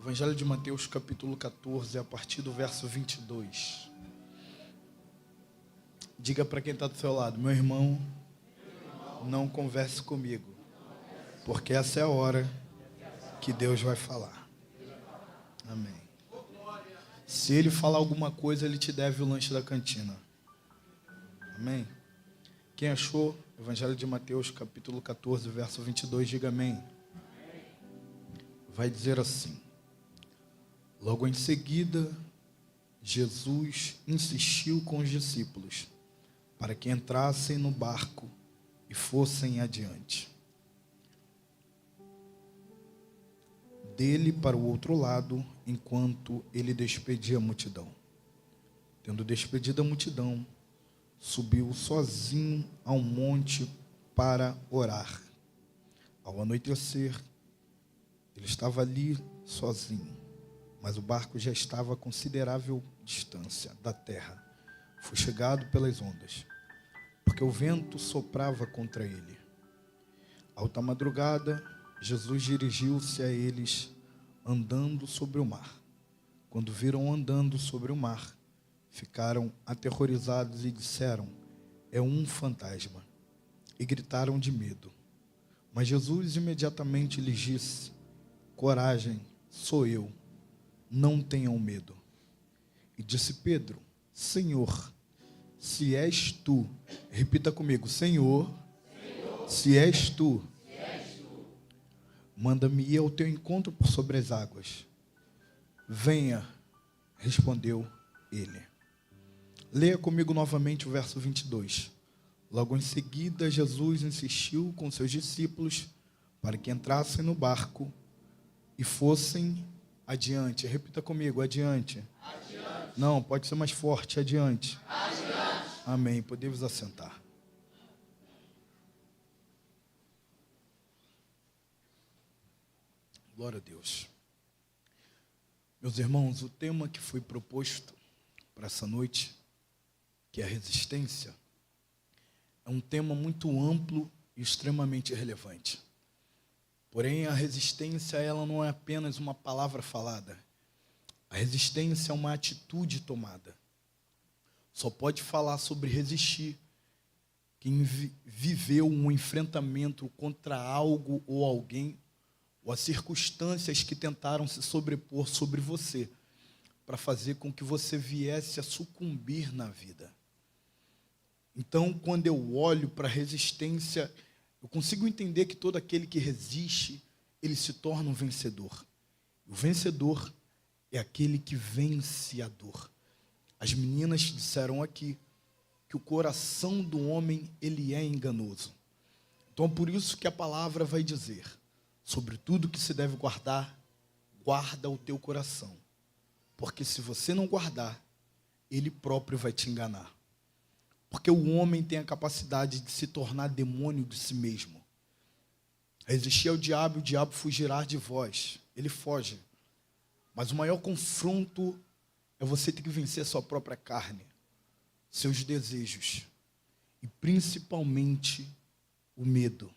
Evangelho de Mateus, capítulo 14, a partir do verso 22. Diga para quem está do seu lado: meu irmão, não converse comigo, porque essa é a hora que Deus vai falar. Amém. Se Ele falar alguma coisa, Ele te deve o lanche da cantina. Amém. Quem achou? Evangelho de Mateus, capítulo 14, verso 22, diga amém. Vai dizer assim: logo em seguida, Jesus insistiu com os discípulos para que entrassem no barco e fossem adiante dele para o outro lado, enquanto ele despedia a multidão. Tendo despedido a multidão, subiu sozinho ao monte para orar. Ao anoitecer, ele estava ali sozinho, mas o barco já estava a considerável distância da terra, fustigado pelas ondas, porque o vento soprava contra ele. Alta madrugada, Jesus dirigiu-se a eles andando sobre o mar. Quando viram andando sobre o mar, ficaram aterrorizados e disseram: é um fantasma, e gritaram de medo. Mas Jesus imediatamente lhes disse: coragem, sou eu, não tenham medo. E disse Pedro: Senhor, se és tu, repita comigo, Senhor, se és tu, manda-me ir ao teu encontro por sobre as águas. Venha, respondeu ele. Leia comigo novamente o verso 22. Logo em seguida, Jesus insistiu com seus discípulos para que entrassem no barco e fossem adiante. Repita comigo, adiante. Adiante. Não, pode ser mais forte, adiante. Adiante. Amém. Podemos assentar. Glória a Deus. Meus irmãos, o tema que foi proposto para essa noite, que é a resistência, é um tema muito amplo e extremamente relevante. Porém, a resistência, ela não é apenas uma palavra falada. A resistência é uma atitude tomada. Só pode falar sobre resistir quem viveu um enfrentamento contra algo ou alguém, ou as circunstâncias que tentaram se sobrepor sobre você, para fazer com que você viesse a sucumbir na vida. Então, quando eu olho para a resistência, eu consigo entender que todo aquele que resiste, ele se torna um vencedor. O vencedor é aquele que vence a dor. As meninas disseram aqui que o coração do homem, ele é enganoso. Então, é por isso que a palavra vai dizer: sobre tudo que se deve guardar, guarda o teu coração. Porque se você não guardar, ele próprio vai te enganar. Porque o homem tem a capacidade de se tornar demônio de si mesmo. Resistir ao diabo, o diabo fugirá de vós. Ele foge. Mas o maior confronto é você ter que vencer a sua própria carne, seus desejos e principalmente o medo.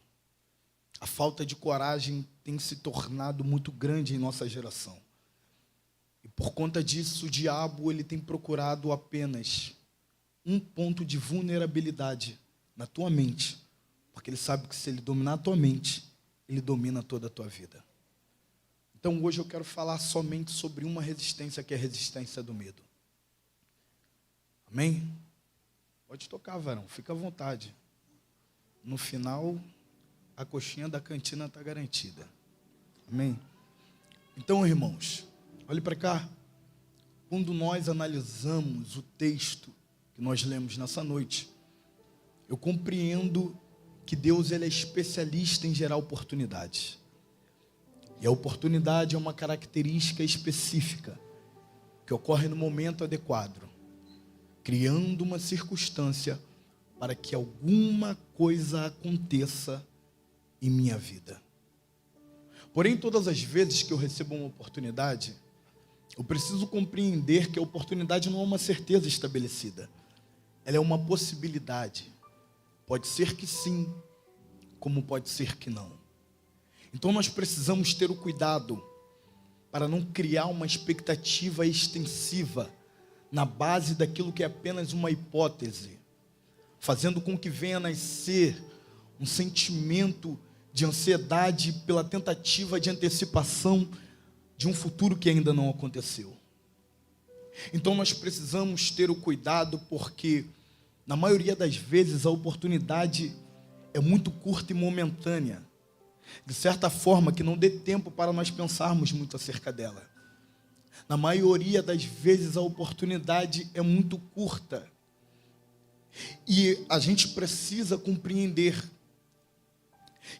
A falta de coragem tem se tornado muito grande em nossa geração. E por conta disso, o diabo ele tem procurado apenas um ponto de vulnerabilidade na tua mente, porque ele sabe que se ele dominar a tua mente, ele domina toda a tua vida. Então hoje eu quero falar somente sobre uma resistência, que é a resistência do medo. Amém? Pode tocar, varão, fica à vontade. No final, a coxinha da cantina está garantida. Amém? Então, irmãos, olhe para cá. Quando nós analisamos o texto que nós lemos nessa noite, eu compreendo que Deus ele é especialista em gerar oportunidades. E a oportunidade é uma característica específica que ocorre no momento adequado, criando uma circunstância para que alguma coisa aconteça em minha vida. Porém, todas as vezes que eu recebo uma oportunidade, eu preciso compreender que a oportunidade não é uma certeza estabelecida. Ela é uma possibilidade. Pode ser que sim, como pode ser que não. Então nós precisamos ter o cuidado para não criar uma expectativa extensiva na base daquilo que é apenas uma hipótese, fazendo com que venha a nascer um sentimento de ansiedade pela tentativa de antecipação de um futuro que ainda não aconteceu. Então nós precisamos ter o cuidado, porque na maioria das vezes a oportunidade é muito curta e momentânea, de certa forma que não dê tempo para nós pensarmos muito acerca dela. Na maioria das vezes a oportunidade é muito curta, e a gente precisa compreender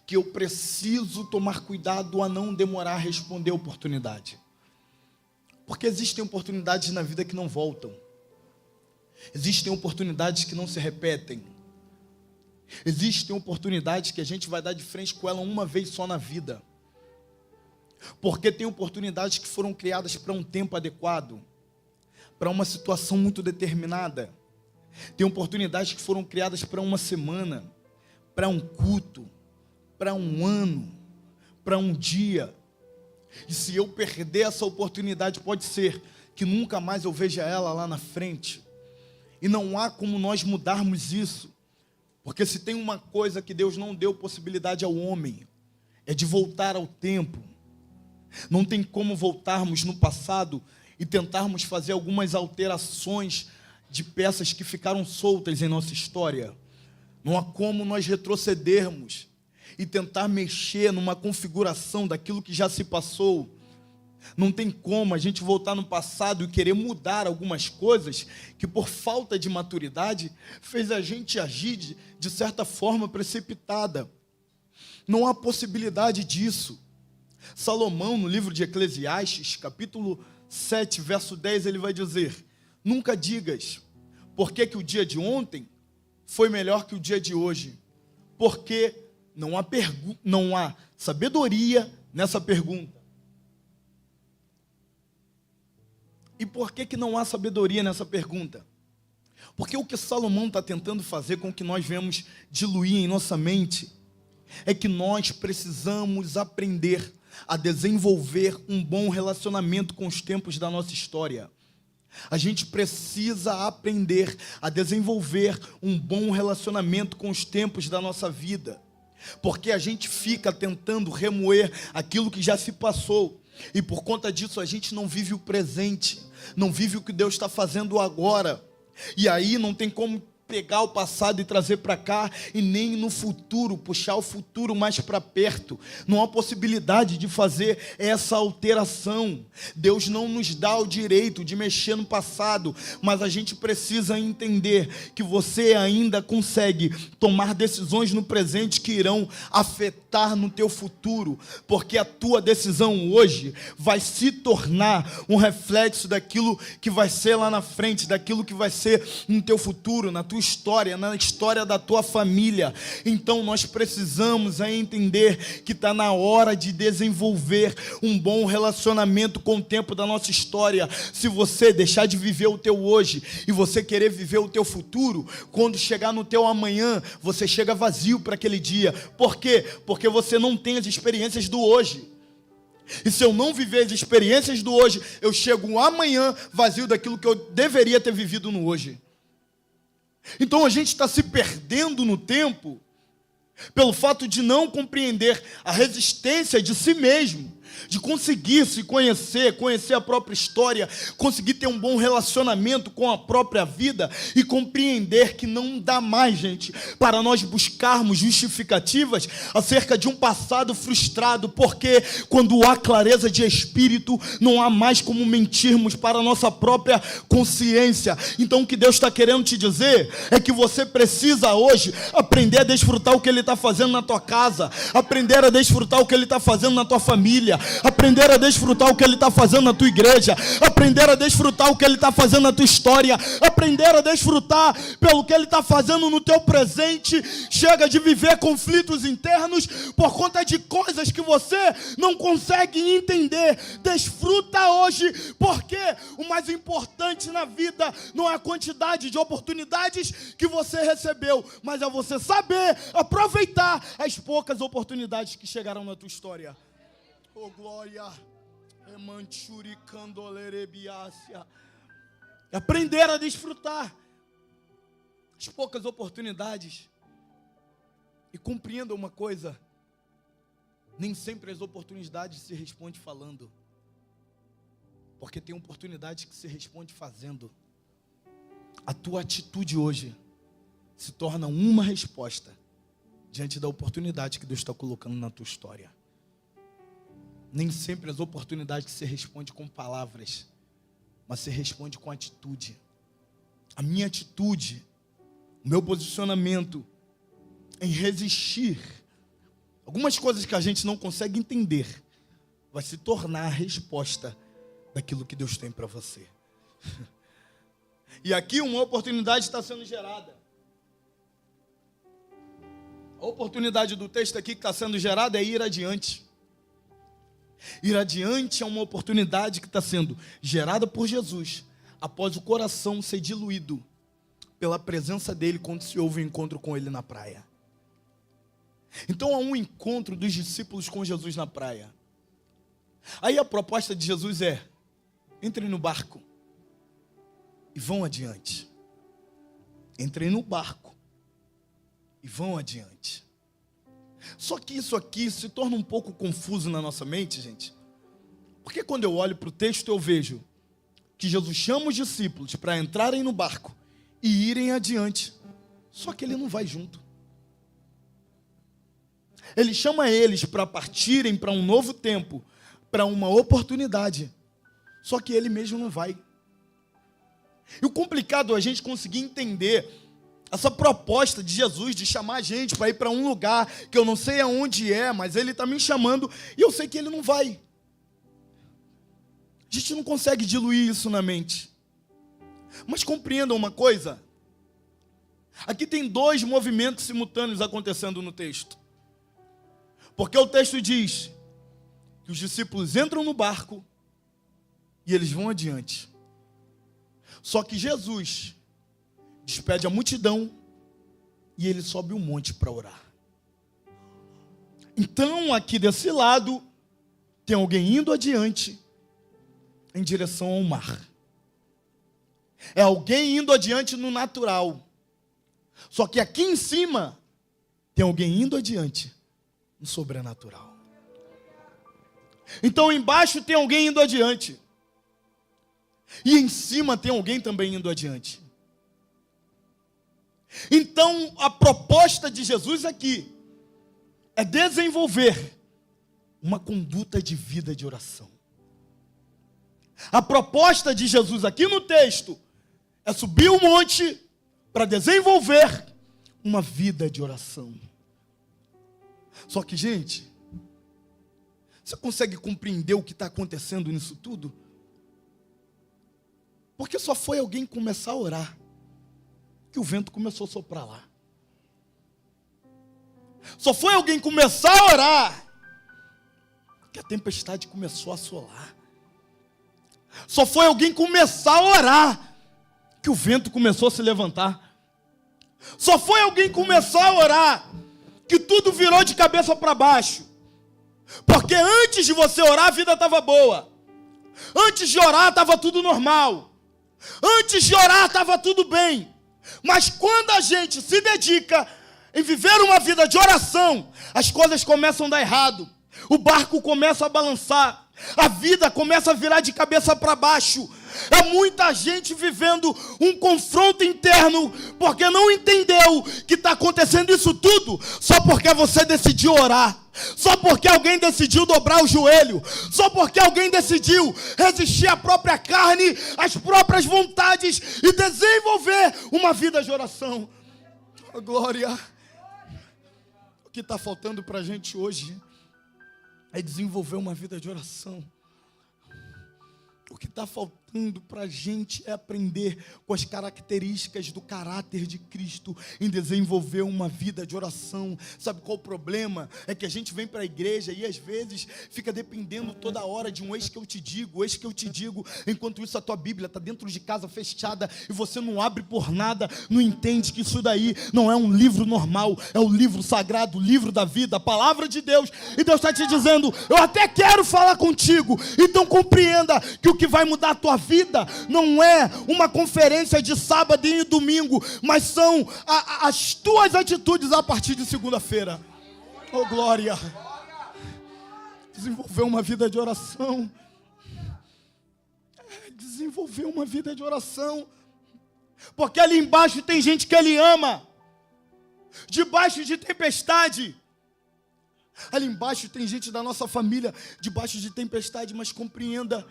que eu preciso tomar cuidado a não demorar a responder a oportunidade. Porque existem oportunidades na vida que não voltam. Existem oportunidades que não se repetem. Existem oportunidades que a gente vai dar de frente com ela uma vez só na vida. Porque tem oportunidades que foram criadas para um tempo adequado, para uma situação muito determinada. Tem oportunidades que foram criadas para uma semana, para um culto, para um ano, para um dia. E se eu perder essa oportunidade, pode ser que nunca mais eu veja ela lá na frente. E não há como nós mudarmos isso. Porque se tem uma coisa que Deus não deu possibilidade ao homem, é de voltar ao tempo. Não tem como voltarmos no passado e tentarmos fazer algumas alterações de peças que ficaram soltas em nossa história. Não há como nós retrocedermos e tentar mexer numa configuração daquilo que já se passou. Não tem como a gente voltar no passado e querer mudar algumas coisas que, por falta de maturidade, fez a gente agir de certa forma precipitada. Não há possibilidade disso. Salomão, no livro de Eclesiastes, capítulo 7, verso 10, ele vai dizer: nunca digas, por que o dia de ontem foi melhor que o dia de hoje? Porque não há sabedoria nessa pergunta. E por que não há sabedoria nessa pergunta? Porque o que Salomão está tentando fazer com que nós venhamos diluir em nossa mente é que nós precisamos aprender a desenvolver um bom relacionamento com os tempos da nossa história. A gente precisa aprender a desenvolver um bom relacionamento com os tempos da nossa vida, porque a gente fica tentando remoer aquilo que já se passou, e por conta disso a gente não vive o presente, não vive o que Deus está fazendo agora, e aí não tem como pegar o passado e trazer para cá, e nem no futuro, puxar o futuro mais para perto. Não há possibilidade de fazer essa alteração. Deus não nos dá o direito de mexer no passado, mas a gente precisa entender que você ainda consegue tomar decisões no presente que irão afetar no teu futuro, porque a tua decisão hoje vai se tornar um reflexo daquilo que vai ser lá na frente, daquilo que vai ser no teu futuro, na tua história, na história da tua família. Então nós precisamos entender que está na hora de desenvolver um bom relacionamento com o tempo da nossa história. Se você deixar de viver o teu hoje e você querer viver o teu futuro, quando chegar no teu amanhã, você chega vazio para aquele dia. Por quê? Porque você não tem as experiências do hoje. E se eu não viver as experiências do hoje, eu chego amanhã vazio daquilo que eu deveria ter vivido no hoje. Então a gente está se perdendo no tempo pelo fato de não compreender a resistência de si mesmo, de conseguir se conhecer a própria história, conseguir ter um bom relacionamento com a própria vida e compreender que não dá mais, gente, para nós buscarmos justificativas acerca de um passado frustrado, porque quando há clareza de espírito, não há mais como mentirmos para a nossa própria consciência. Então o que Deus está querendo te dizer é que você precisa hoje aprender a desfrutar o que Ele está fazendo na tua casa, aprender a desfrutar o que Ele está fazendo na tua família, aprender a desfrutar o que Ele está fazendo na tua igreja, aprender a desfrutar o que Ele está fazendo na tua história, aprender a desfrutar pelo que Ele está fazendo no teu presente. Chega de viver conflitos internos por conta de coisas que você não consegue entender. Desfruta hoje, porque o mais importante na vida não é a quantidade de oportunidades que você recebeu, mas é você saber aproveitar as poucas oportunidades que chegaram na tua história. Oh, glória! Aprender a desfrutar as poucas oportunidades. E compreenda uma coisa: nem sempre as oportunidades se respondem falando, porque tem oportunidade que se responde fazendo. A tua atitude hoje se torna uma resposta diante da oportunidade que Deus está colocando na tua história. Nem sempre as oportunidades se respondem com palavras, mas se responde com atitude. A minha atitude, o meu posicionamento em resistir algumas coisas que a gente não consegue entender, vai se tornar a resposta daquilo que Deus tem para você. E aqui uma oportunidade está sendo gerada. A oportunidade do texto aqui que está sendo gerada é ir adiante. Ir adiante é uma oportunidade que está sendo gerada por Jesus, após o coração ser diluído pela presença dele quando se houve um encontro com ele na praia. Então há um encontro dos discípulos com Jesus na praia. Aí a proposta de Jesus é: entrem no barco e vão adiante. Entrem no barco e vão adiante. Só que isso aqui se torna um pouco confuso na nossa mente, gente. Porque quando eu olho para o texto eu vejo que Jesus chama os discípulos para entrarem no barco e irem adiante. Só que ele não vai junto. Ele chama eles para partirem para um novo tempo, para uma oportunidade. Só que ele mesmo não vai. E o complicado é a gente conseguir entender essa proposta de Jesus de chamar a gente para ir para um lugar que eu não sei aonde é, mas ele está me chamando e eu sei que ele não vai. A gente não consegue diluir isso na mente. Mas compreendam uma coisa. Aqui tem dois movimentos simultâneos acontecendo no texto. Porque o texto diz que os discípulos entram no barco e eles vão adiante. Só que Jesus despede a multidão e ele sobe um monte para orar. Então, aqui desse lado, tem alguém indo adiante em direção ao mar. É alguém indo adiante no natural. Só que aqui em cima, tem alguém indo adiante no sobrenatural. Então, embaixo tem alguém indo adiante. E em cima tem alguém também indo adiante. Então, a proposta de Jesus aqui é desenvolver uma conduta de vida de oração. A proposta de Jesus aqui no texto é subir um monte para desenvolver uma vida de oração. Só que, gente, você consegue compreender o que está acontecendo nisso tudo? Porque só foi alguém começar a orar que o vento começou a soprar lá. Só foi alguém começar a orar que a tempestade começou a assolar. Só foi alguém começar a orar que o vento começou a se levantar. Só foi alguém começar a orar que tudo virou de cabeça para baixo. Porque antes de você orar a vida estava boa. Antes de orar estava tudo normal. Antes de orar estava tudo bem. Mas quando a gente se dedica em viver uma vida de oração, as coisas começam a dar errado. O barco começa a balançar. A vida começa a virar de cabeça para baixo. É muita gente vivendo um confronto interno porque não entendeu que está acontecendo isso tudo só porque você decidiu orar. Só porque alguém decidiu dobrar o joelho. Só porque alguém decidiu resistir à própria carne, às próprias vontades e desenvolver uma vida de oração. Oh, glória! O que está faltando para a gente hoje é desenvolver uma vida de oração. O que está faltando para a gente é aprender com as características do caráter de Cristo em desenvolver uma vida de oração. Sabe qual o problema? É que a gente vem para a igreja e às vezes fica dependendo toda hora de um eis que eu te digo, eis que eu te digo. Enquanto isso a tua Bíblia está dentro de casa fechada e você não abre por nada, não entende que isso daí não é um livro normal, é o livro sagrado, o livro da vida, a palavra de Deus. E Deus está te dizendo, eu até quero falar contigo, então compreenda que o que vai mudar a tua vida não é uma conferência de sábado e domingo, mas são as tuas atitudes a partir de segunda-feira. Oh glória! Desenvolver uma vida de oração. Desenvolver uma vida de oração. Porque ali embaixo tem gente que Ele ama. Debaixo de tempestade. Ali embaixo tem gente da nossa família debaixo de tempestade, mas compreenda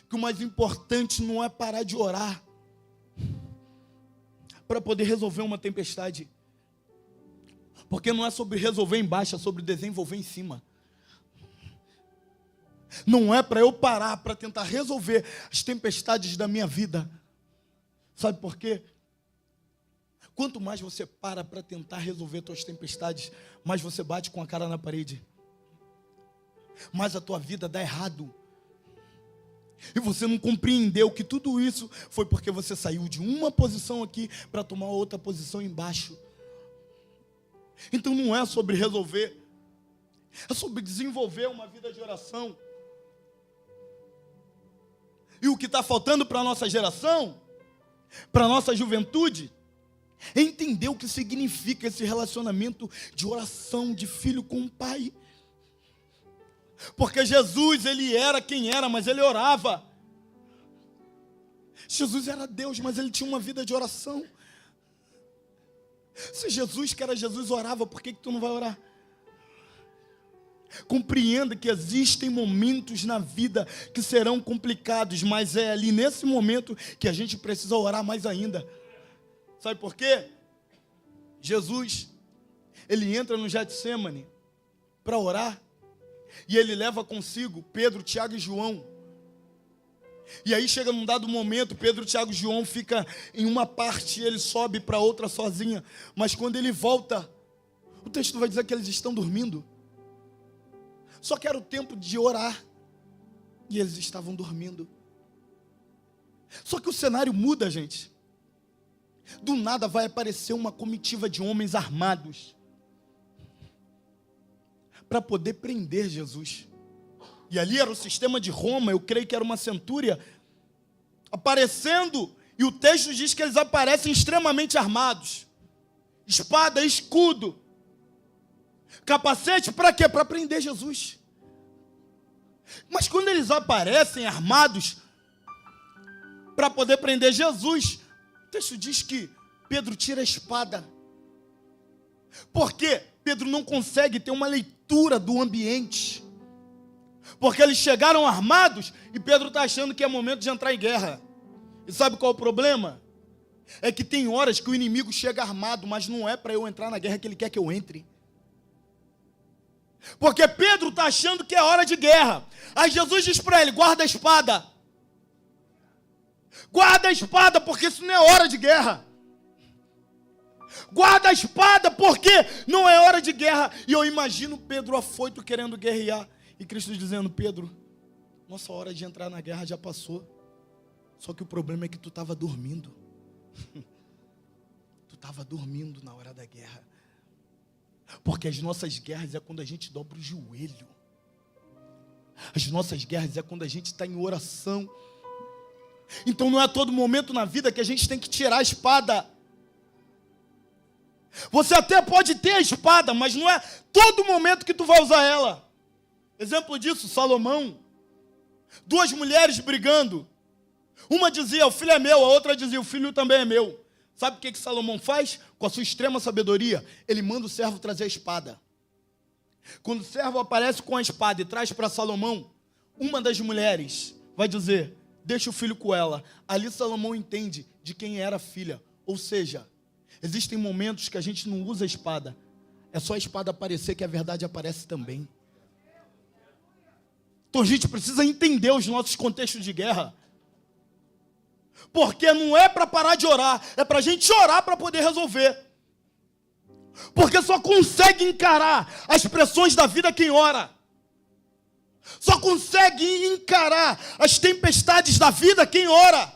que o mais importante não é parar de orar para poder resolver uma tempestade. Porque não é sobre resolver embaixo, é sobre desenvolver em cima. Não é para eu parar para tentar resolver as tempestades da minha vida. Sabe por quê? Quanto mais você para tentar resolver suas tempestades, mais você bate com a cara na parede. Mais a tua vida dá errado. E você não compreendeu que tudo isso foi porque você saiu de uma posição aqui para tomar outra posição embaixo. Então não é sobre resolver, é sobre desenvolver uma vida de oração. E o que está faltando para a nossa geração, para a nossa juventude, é entender o que significa esse relacionamento de oração de filho com o pai. Porque Jesus, Ele era quem era, mas Ele orava. Jesus era Deus, mas Ele tinha uma vida de oração. Se Jesus, que era Jesus, orava, por que tu não vai orar? Compreenda que existem momentos na vida que serão complicados, mas é ali nesse momento que a gente precisa orar mais ainda. Sabe por quê? Jesus, Ele entra no Getsêmani para orar. E Ele leva consigo Pedro, Tiago e João. E aí chega num dado momento, Pedro, Tiago e João fica em uma parte e ele sobe para outra sozinha. Mas quando ele volta, o texto vai dizer que eles estão dormindo. Só que era o tempo de orar. E eles estavam dormindo. Só que o cenário muda, gente. Do nada vai aparecer uma comitiva de homens armados para poder prender Jesus. E ali era o sistema de Roma, eu creio que era uma centúria, aparecendo, e o texto diz que eles aparecem extremamente armados. Espada, escudo, capacete, para quê? Para prender Jesus. Mas quando eles aparecem armados, para poder prender Jesus, o texto diz que Pedro tira a espada. Por quê? Pedro não consegue ter uma leitura do ambiente. Porque eles chegaram armados e Pedro está achando que é momento de entrar em guerra. E sabe qual é o problema? É que tem horas que o inimigo chega armado, mas não é para eu entrar na guerra que ele quer que eu entre. Porque Pedro está achando que é hora de guerra. Aí Jesus diz para ele, guarda a espada. Guarda a espada, porque isso não é hora de guerra. Guarda a espada, porque não é hora de guerra. E eu imagino Pedro afoito querendo guerrear. E Cristo dizendo, Pedro, nossa hora de entrar na guerra já passou. Só que o problema é que tu estava dormindo. Tu estava dormindo na hora da guerra. Porque as nossas guerras é quando a gente dobra o joelho. As nossas guerras é quando a gente está em oração. Então não é a todo momento na vida que a gente tem que tirar a espada. Você até pode ter a espada, mas não é todo momento que tu vai usar ela. Exemplo disso, Salomão. Duas mulheres brigando. Uma dizia, o filho é meu, a outra dizia, o filho também é meu. Sabe o que Salomão faz? Com a sua extrema sabedoria, ele manda o servo trazer a espada. Quando o servo aparece com a espada e traz para Salomão, uma das mulheres vai dizer, deixa o filho com ela. Ali Salomão entende de quem era a filha. Ou seja, existem momentos que a gente não usa a espada. É só a espada aparecer que a verdade aparece também. Então a gente precisa entender os nossos contextos de guerra. Porque não é para parar de orar, é para a gente orar para poder resolver. Porque só consegue encarar as pressões da vida quem ora. Só consegue encarar as tempestades da vida quem ora.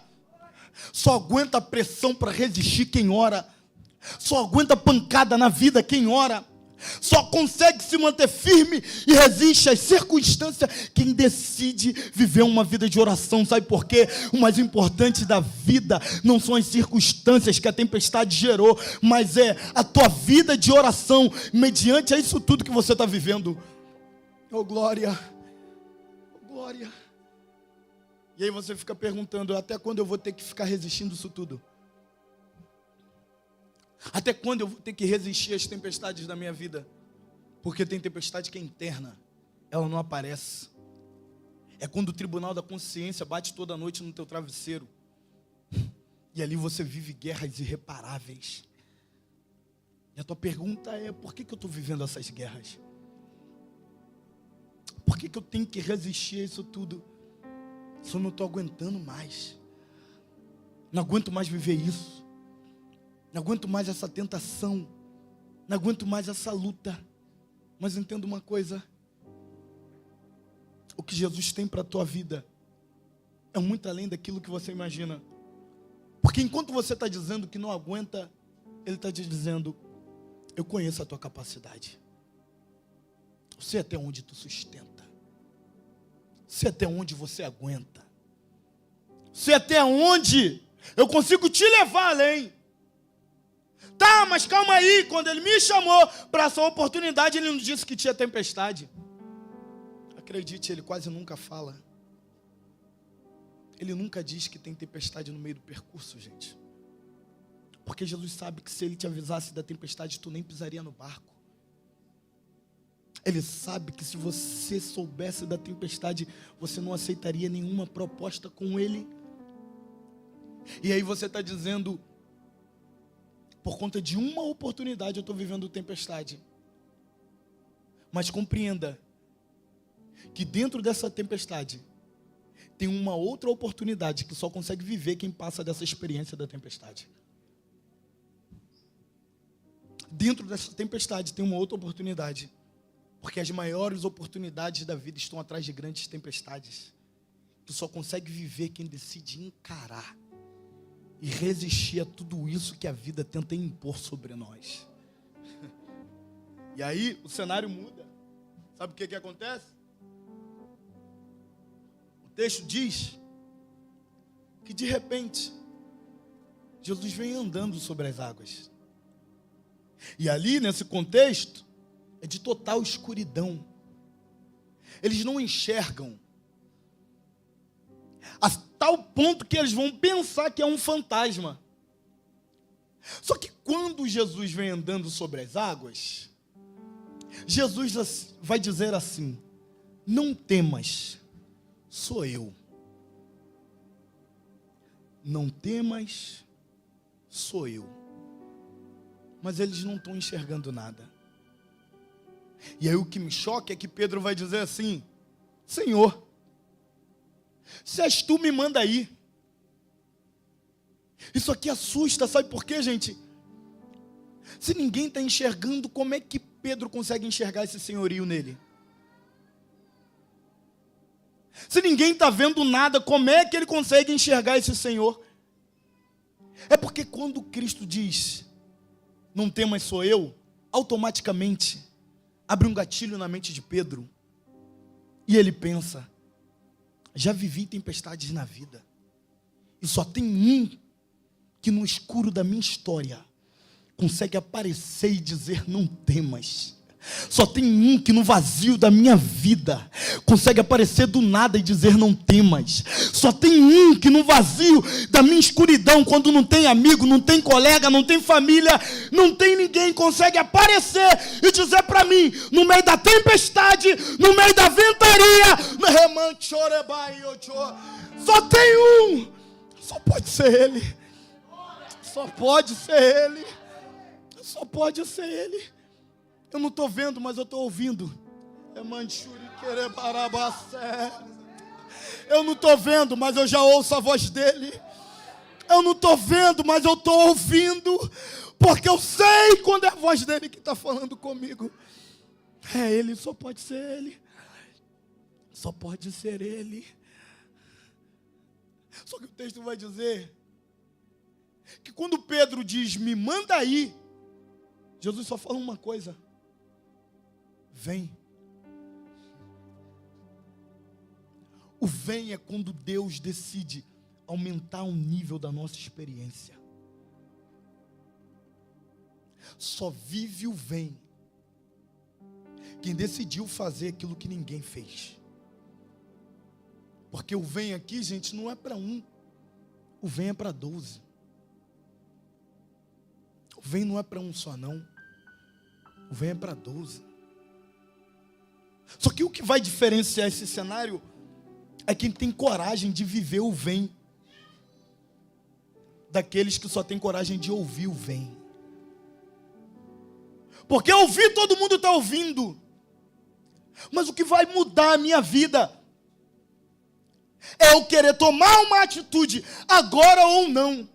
Só aguenta a pressão para resistir quem ora. Só aguenta pancada na vida quem ora. Só consegue se manter firme e resiste às circunstâncias quem decide viver uma vida de oração. Sabe por quê? O mais importante da vida não são as circunstâncias que a tempestade gerou, mas é a tua vida de oração, mediante a isso tudo que você está vivendo. Oh, glória! Oh, glória! E aí você fica perguntando, até quando eu vou ter que ficar resistindo isso tudo? Até quando eu vou ter que resistir às tempestades da minha vida? Porque tem tempestade que é interna, ela não aparece. É quando o tribunal da consciência bate toda noite no teu travesseiro. E ali você vive guerras irreparáveis. E a tua pergunta é, por que eu estou vivendo essas guerras? Por que eu tenho que resistir a isso tudo? Se eu não estou aguentando mais. Não aguento mais viver isso. Não aguento mais essa tentação. Não aguento mais essa luta. Mas entenda uma coisa. O que Jesus tem para a tua vida é muito além daquilo que você imagina. Porque enquanto você está dizendo que não aguenta, Ele está te dizendo, eu conheço a tua capacidade. Sei até onde tu sustenta. Sei até onde você aguenta. Sei até onde eu consigo te levar além. Tá, mas calma aí, quando Ele me chamou para essa oportunidade, Ele não disse que tinha tempestade. Acredite, Ele quase nunca fala. Ele nunca diz que tem tempestade no meio do percurso, gente. Porque Jesus sabe que se Ele te avisasse da tempestade, tu nem pisaria no barco. Ele sabe que se você soubesse da tempestade, você não aceitaria nenhuma proposta com Ele. E aí você está dizendo, por conta de uma oportunidade eu estou vivendo tempestade. Mas compreenda que dentro dessa tempestade tem uma outra oportunidade que só consegue viver quem passa dessa experiência da tempestade. Dentro dessa tempestade tem uma outra oportunidade. Porque as maiores oportunidades da vida estão atrás de grandes tempestades. Que só consegue viver quem decide encarar e resistir a tudo isso que a vida tenta impor sobre nós. E aí o cenário muda. Sabe o que acontece? O texto diz que de repente Jesus vem andando sobre as águas. E ali nesse contexto é de total escuridão. Eles não enxergam. A tal ponto que eles vão pensar que é um fantasma. Só que quando Jesus vem andando sobre as águas, Jesus vai dizer assim, não temas, sou eu. Não temas, sou eu. Mas eles não estão enxergando nada. E aí o que me choca é que Pedro vai dizer assim, Senhor, se és tu, me manda aí. Isso aqui assusta, sabe por quê, gente? Se ninguém está enxergando, como é que Pedro consegue enxergar esse senhorio nele? Se ninguém está vendo nada, como é que ele consegue enxergar esse Senhor? É porque quando Cristo diz, não temas, sou eu, automaticamente abre um gatilho na mente de Pedro. E ele pensa, já vivi tempestades na vida. E só tem um que no escuro da minha história consegue aparecer e dizer, não temas. Só tem um que no vazio da minha vida consegue aparecer do nada e dizer não temas. Só tem um que no vazio da minha escuridão, quando não tem amigo, não tem colega, não tem família, não tem ninguém, consegue aparecer e dizer para mim, no meio da tempestade, no meio da ventaria, só tem um, só pode ser ele. Só pode ser ele. Só pode ser ele. Eu não estou vendo, mas eu estou ouvindo. É Manchuri. Eu não estou vendo, mas eu já ouço a voz dele. Eu não estou vendo, mas eu estou ouvindo. Porque eu sei quando é a voz dele que está falando comigo. É ele, só pode ser ele. Só pode ser ele. Só que o texto vai dizer que quando Pedro diz, me manda aí, Jesus só fala uma coisa: vem. O vem é quando Deus decide aumentar o nível da nossa experiência. Só vive o vem quem decidiu fazer aquilo que ninguém fez. Porque o vem aqui, gente, não é para um. O vem é para 12. O vem não é para um só, não. O vem é para 12. Só que o que vai diferenciar esse cenário é quem tem coragem de viver o vem, daqueles que só tem coragem de ouvir o vem. Porque ouvir, todo mundo está ouvindo. Mas o que vai mudar a minha vida é eu querer tomar uma atitude, agora ou não.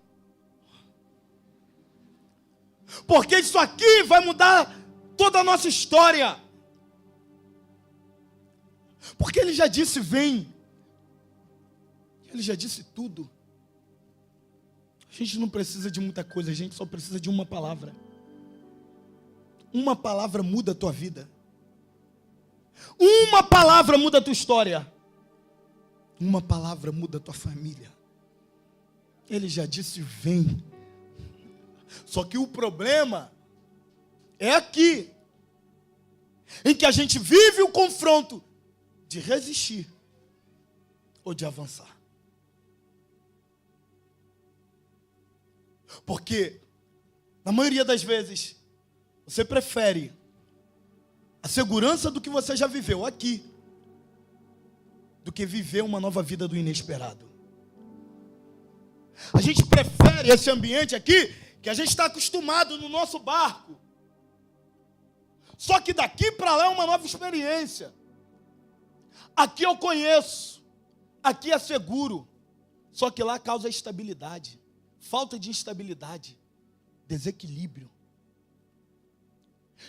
Porque isso aqui vai mudar toda a nossa história. Porque ele já disse, vem. Ele já disse tudo. A gente não precisa de muita coisa, a gente só precisa de uma palavra. Uma palavra muda a tua vida. Uma palavra muda a tua história. Uma palavra muda a tua família. Ele já disse, vem. Só que o problema é aqui, em que a gente vive o confronto de resistir ou de avançar. Porque, na maioria das vezes, você prefere a segurança do que você já viveu aqui, do que viver uma nova vida do inesperado. A gente prefere esse ambiente aqui, que a gente está acostumado no nosso barco. Só que daqui para lá é uma nova experiência. Aqui eu conheço, aqui é seguro. Só que lá causa instabilidade, falta de instabilidade, desequilíbrio.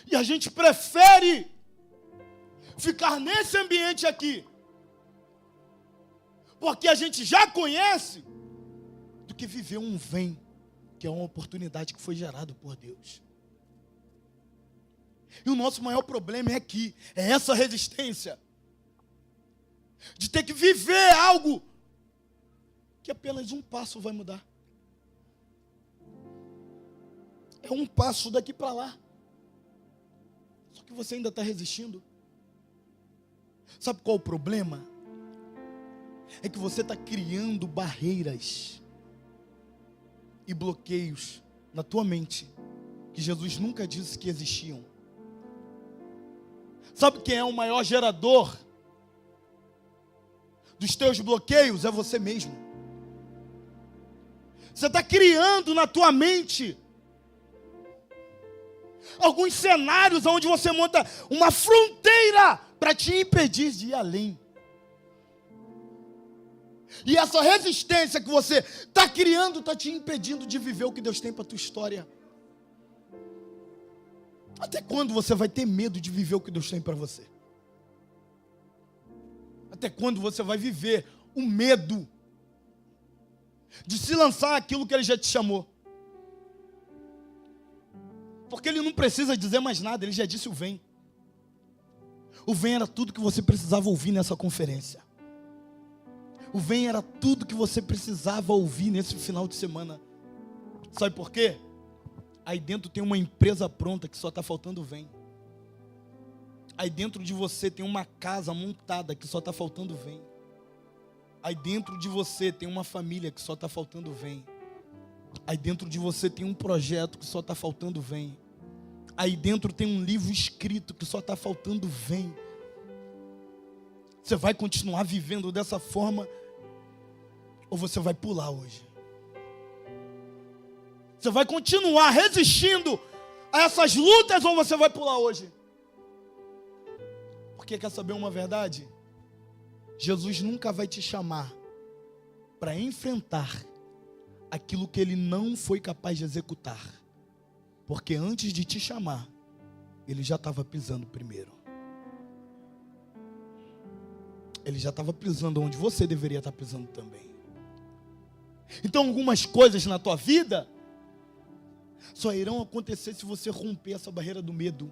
E a gente prefere ficar nesse ambiente aqui, porque a gente já conhece, do que viver um vem, que é uma oportunidade que foi gerada por Deus. E o nosso maior problema é aqui, é essa resistência de ter que viver algo que apenas um passo vai mudar. É um passo daqui para lá. Só que você ainda está resistindo. Sabe qual é o problema? É que você está criando barreiras e bloqueios na tua mente que Jesus nunca disse que existiam. Sabe quem é o maior gerador dos teus bloqueios? É você mesmo. Você está criando na tua mente alguns cenários onde você monta uma fronteira para te impedir de ir além. E essa resistência que você está criando está te impedindo de viver o que Deus tem para a tua história. Até quando você vai ter medo de viver o que Deus tem para você? Até quando você vai viver o medo de se lançar aquilo que Ele já te chamou? Porque Ele não precisa dizer mais nada, Ele já disse o vem. O vem era tudo que você precisava ouvir nessa conferência. O vem era tudo que você precisava ouvir nesse final de semana. Sabe por quê? Aí dentro tem uma empresa pronta que só está faltando vem. Aí dentro de você tem uma casa montada que só está faltando vem. Aí dentro de você tem uma família que só está faltando vem. Aí dentro de você tem um projeto que só está faltando vem. Aí dentro tem um livro escrito que só está faltando vem. Você vai continuar vivendo dessa forma ou você vai pular hoje? Você vai continuar resistindo a essas lutas ou você vai pular hoje? Porque quer saber uma verdade? Jesus nunca vai te chamar para enfrentar aquilo que Ele não foi capaz de executar. Porque antes de te chamar, Ele já estava pisando primeiro. Ele já estava pisando onde você deveria estar pisando também. Então algumas coisas na tua vida só irão acontecer se você romper essa barreira do medo.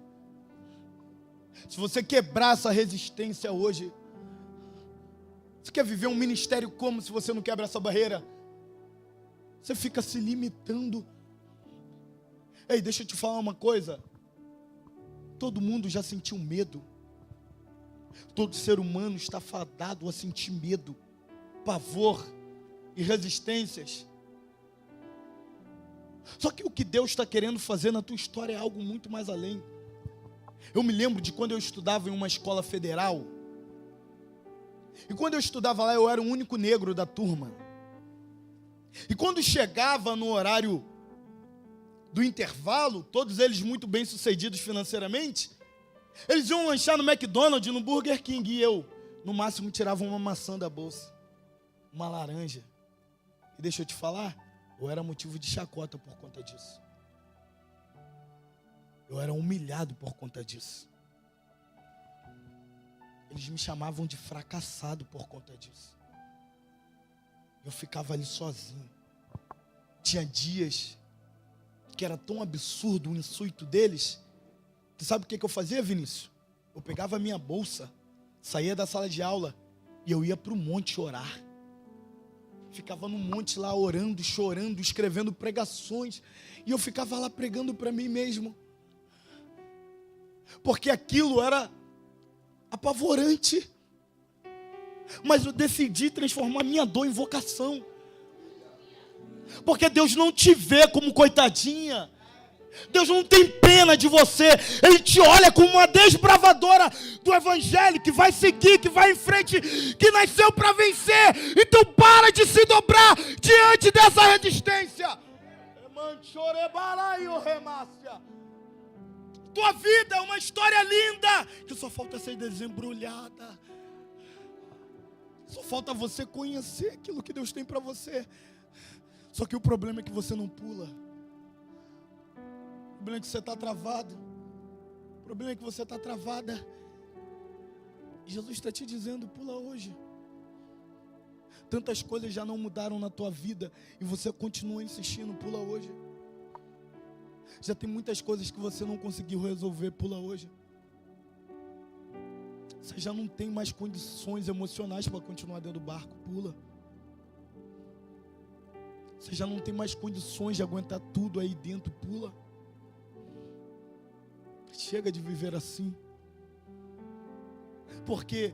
Se você quebrar essa resistência hoje. Você quer viver um ministério como se você não quebra essa barreira? Você fica se limitando. Ei, deixa eu te falar uma coisa. Todo mundo já sentiu medo. Todo ser humano está fadado a sentir medo, pavor e resistências. Só que o que Deus está querendo fazer na tua história é algo muito mais além. Eu me lembro de quando eu estudava em uma escola federal. E quando eu estudava lá, eu era o único negro da turma. E quando chegava no horário do intervalo, todos eles muito bem sucedidos financeiramente, eles iam lanchar no McDonald's, no Burger King, e eu, no máximo, tirava uma maçã da bolsa, uma laranja. E deixa eu te falar, eu era motivo de chacota por conta disso. Eu era humilhado por conta disso. Eles me chamavam de fracassado por conta disso. Eu ficava ali sozinho. Tinha dias que era tão absurdo o insulto deles. Você sabe o que eu fazia, Vinícius? Eu pegava a minha bolsa, saía da sala de aula e eu ia para o monte orar. Ficava no monte lá orando, chorando, escrevendo pregações. E eu ficava lá pregando para mim mesmo. Porque aquilo era apavorante. Mas eu decidi transformar minha dor em vocação. Porque Deus não te vê como coitadinha. Deus não tem pena de você. Ele te olha como uma desbravadora do evangelho, que vai seguir, que vai em frente, que nasceu para vencer. Então para de se dobrar diante dessa resistência. Tua vida é uma história linda, que só falta ser desembrulhada. Só falta você conhecer aquilo que Deus tem para você. Só que o problema é que você não pula. O problema é que você está travado. O problema é que você está travada. E Jesus está te dizendo, pula hoje. Tantas coisas já não mudaram na tua vida e você continua insistindo, pula hoje. Já tem muitas coisas que você não conseguiu resolver, pula hoje. Você já não tem mais condições emocionais para continuar dentro do barco, pula. Você já não tem mais condições de aguentar tudo aí dentro, pula. Chega de viver assim. Porque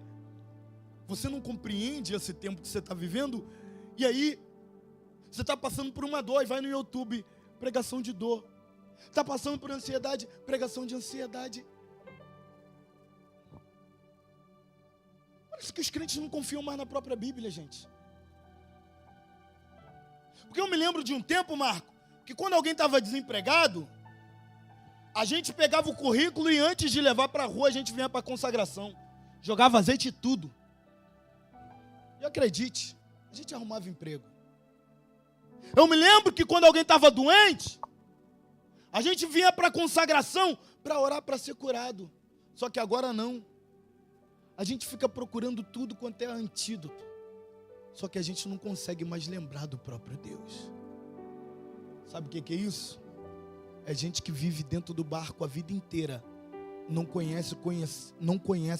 você não compreende esse tempo que você está vivendo. E aí, você está passando por uma dor e vai no YouTube, pregação de dor. Está passando por ansiedade, pregação de ansiedade. Parece que os crentes não confiam mais na própria Bíblia, gente. Porque eu me lembro de um tempo, Marco, que quando alguém estava desempregado, a gente pegava o currículo e antes de levar para a rua, a gente vinha para a consagração. Jogava azeite e tudo. E acredite, a gente arrumava emprego. Eu me lembro que quando alguém estava doente, a gente vinha para a consagração para orar para ser curado. Só que agora não. A gente fica procurando tudo quanto é antídoto. Só que a gente não consegue mais lembrar do próprio Deus. Sabe o que é isso? É gente que vive dentro do barco a vida inteira. Não conhece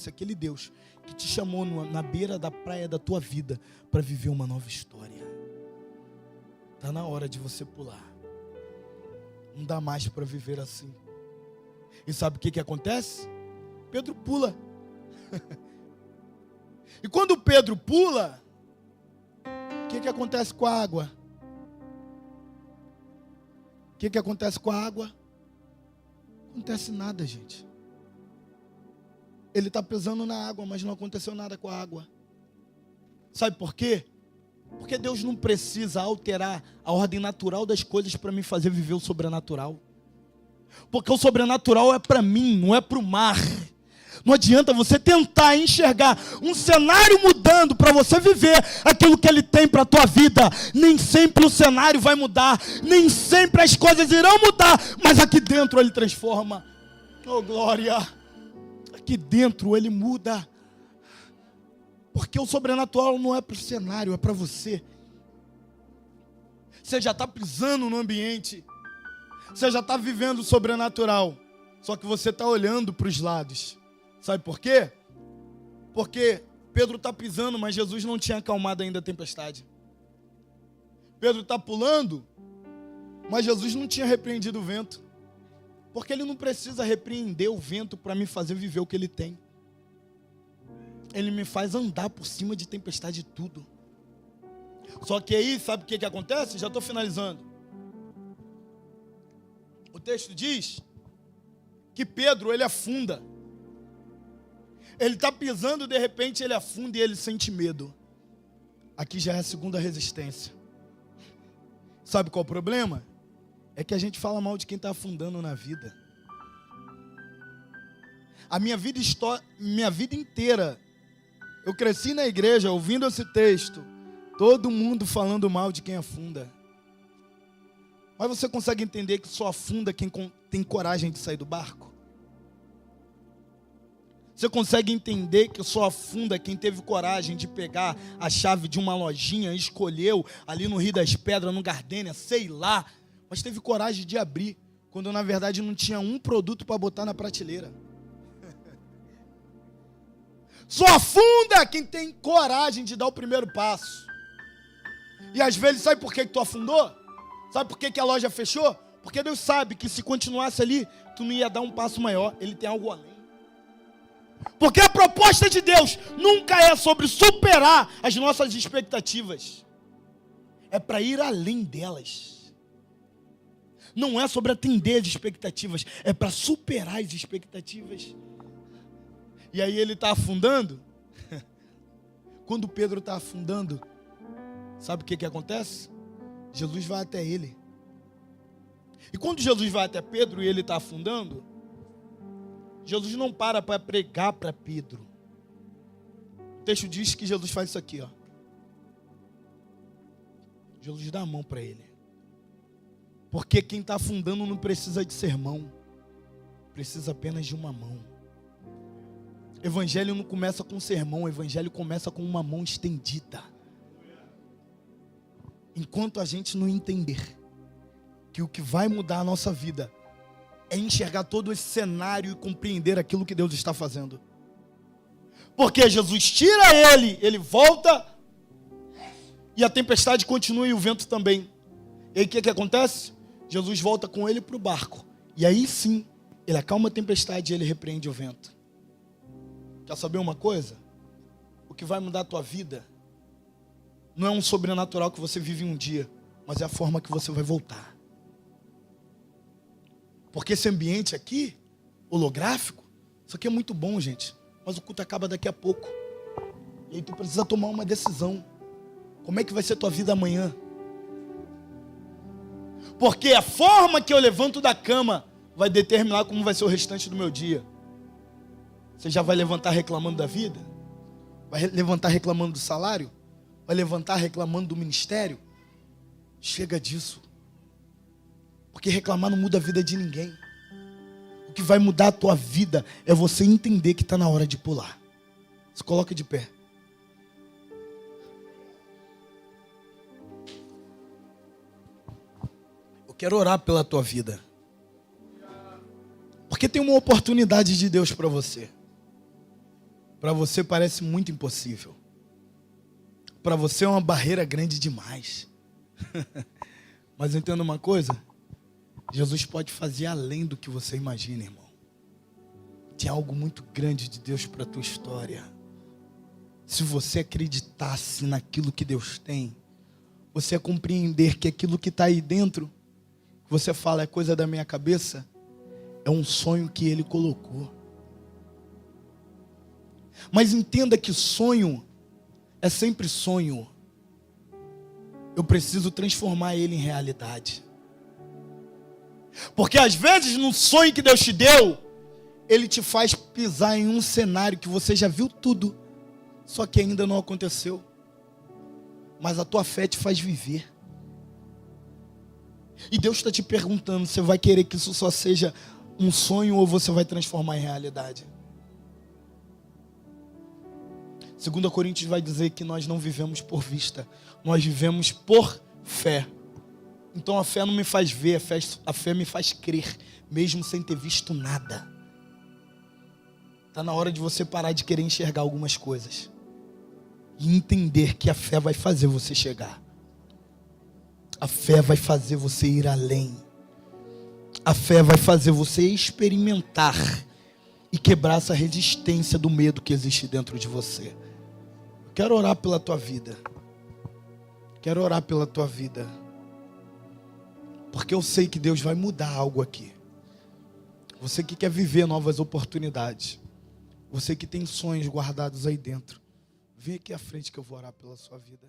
aquele Deus que te chamou na beira da praia da tua vida para viver uma nova história. Está na hora de você pular. Não dá mais para viver assim. E sabe o que acontece? Pedro pula. E quando Pedro pula, o que acontece com a água? O que acontece com a água? Não acontece nada, gente. Ele está pisando na água, mas não aconteceu nada com a água. Sabe por quê? Porque Deus não precisa alterar a ordem natural das coisas para me fazer viver o sobrenatural. Porque o sobrenatural é para mim, não é para o mar. Não adianta você tentar enxergar um cenário mudando para você viver aquilo que Ele tem para a tua vida. Nem sempre o cenário vai mudar, nem sempre as coisas irão mudar, mas aqui dentro Ele transforma. Oh, glória! Aqui dentro Ele muda. Porque o sobrenatural não é para o cenário, é para você. Você já está pisando no ambiente. Você já está vivendo o sobrenatural. Só que você está olhando para os lados. Sabe por quê? Porque Pedro está pisando, mas Jesus não tinha acalmado ainda a tempestade. Pedro está pulando, mas Jesus não tinha repreendido o vento. Porque Ele não precisa repreender o vento para me fazer viver o que Ele tem. Ele me faz andar por cima de tempestade e tudo. Só que aí, sabe o que acontece? Já estou finalizando. O texto diz que Pedro, ele afunda. Ele está pisando, de repente ele afunda e ele sente medo. Aqui já é a segunda resistência. Sabe qual é o problema? É que a gente fala mal de quem está afundando na vida. A minha vida inteira, eu cresci na igreja ouvindo esse texto. Todo mundo falando mal de quem afunda. Mas você consegue entender que só afunda quem tem coragem de sair do barco? Você consegue entender que só afunda quem teve coragem de pegar a chave de uma lojinha, escolheu ali no Rio das Pedras, no Gardênia, sei lá, mas teve coragem de abrir, quando na verdade não tinha um produto para botar na prateleira. Só afunda quem tem coragem de dar o primeiro passo. E às vezes, sabe por que tu afundou? Sabe por que a loja fechou? Porque Deus sabe que se continuasse ali, tu não ia dar um passo maior. Ele tem algo além. Porque a proposta de Deus nunca é sobre superar as nossas expectativas. É para ir além delas. Não é sobre atender as expectativas. É para superar as expectativas. E aí ele está afundando. Quando Pedro está afundando, sabe o que acontece? Jesus vai até ele. E quando Jesus vai até Pedro e ele está afundando, Jesus não para pregar para Pedro. O texto diz que Jesus faz isso aqui, ó. Jesus dá a mão para ele. Porque quem está afundando não precisa de sermão. Precisa apenas de uma mão. Evangelho não começa com sermão. O evangelho começa com uma mão estendida. Enquanto a gente não entender que o que vai mudar a nossa vida é enxergar todo esse cenário e compreender aquilo que Deus está fazendo. Porque Jesus tira ele, ele volta e a tempestade continua e o vento também. E aí o que acontece? Jesus volta com ele para o barco. E aí sim, ele acalma a tempestade e ele repreende o vento. Quer saber uma coisa? O que vai mudar a tua vida não é um sobrenatural que você vive em um dia, mas é a forma que você vai voltar. Porque esse ambiente aqui, holográfico, isso aqui é muito bom, gente. Mas o culto acaba daqui a pouco. E aí tu precisa tomar uma decisão. Como é que vai ser a tua vida amanhã? Porque a forma que eu levanto da cama vai determinar como vai ser o restante do meu dia. Você já vai levantar reclamando da vida? Vai levantar reclamando do salário? Vai levantar reclamando do ministério? Chega disso. Porque reclamar não muda a vida de ninguém. O que vai mudar a tua vida é você entender que está na hora de pular. Se coloca de pé. Eu quero orar pela tua vida. Porque tem uma oportunidade de Deus para você. Para você parece muito impossível. Para você é uma barreira grande demais. Mas entenda uma coisa. Jesus pode fazer além do que você imagina, irmão. Tem algo muito grande de Deus para a tua história. Se você acreditasse naquilo que Deus tem, você ia compreender que aquilo que está aí dentro, que você fala é coisa da minha cabeça, é um sonho que Ele colocou. Mas entenda que sonho é sempre sonho. Eu preciso transformar ele em realidade. Porque às vezes no sonho que Deus te deu, Ele te faz pisar em um cenário que você já viu tudo, só que ainda não aconteceu. Mas a tua fé te faz viver. E Deus está te perguntando, você vai querer que isso só seja um sonho ou você vai transformar em realidade? 2 Coríntios vai dizer que nós não vivemos por vista, nós vivemos por fé. Então a fé não me faz ver, a fé me faz crer, mesmo sem ter visto nada. Está na hora de você parar de querer enxergar algumas coisas e entender que a fé vai fazer você chegar. A fé vai fazer você ir além. A fé vai fazer você experimentar e quebrar essa resistência do medo que existe dentro de você. Eu quero orar pela tua vida. Quero orar pela tua vida. Porque eu sei que Deus vai mudar algo aqui. Você que quer viver novas oportunidades. Você que tem sonhos guardados aí dentro. Vem aqui à frente que eu vou orar pela sua vida.